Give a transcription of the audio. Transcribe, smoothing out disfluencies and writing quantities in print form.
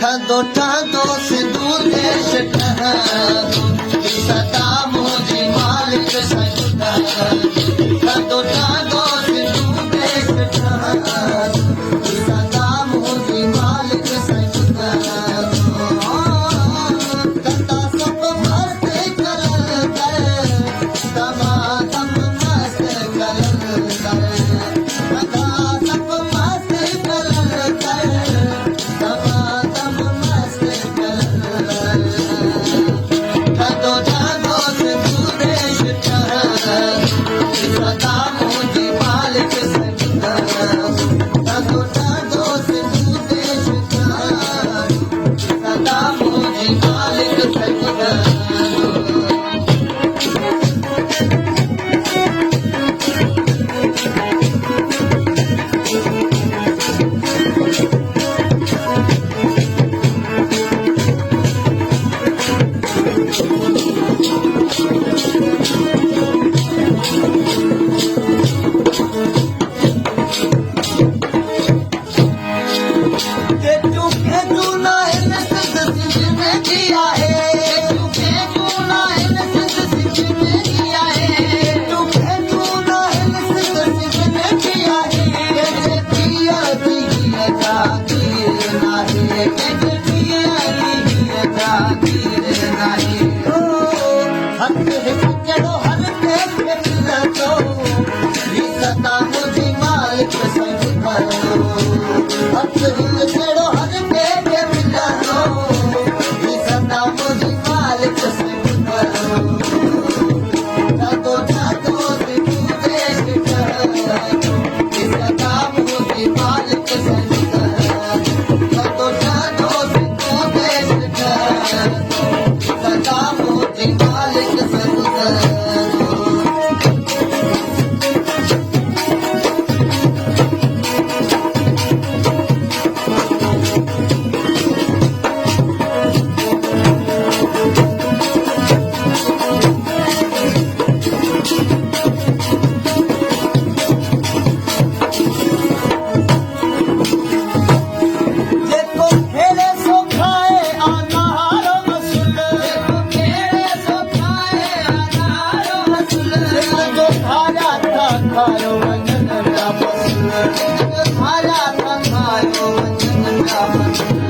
ठंडो ठंडो सिंधु देश ठहरो सदा मोदी मालिक सदा ठंडो ठंडो सिंधु देश ठहरो सदा मोदी मालिक सदा कदा सब मस्त कलर कर दम मस्त कलर कर कदा सब मस्त कलर कर दम मस्त कलर ठंडो ठंडो सिंधु देश ठहरो सदा मोदी मालिक सदा ठंडो ठंडो सिंधु देश ठहरो सदा मोदी मालिक सदा Hara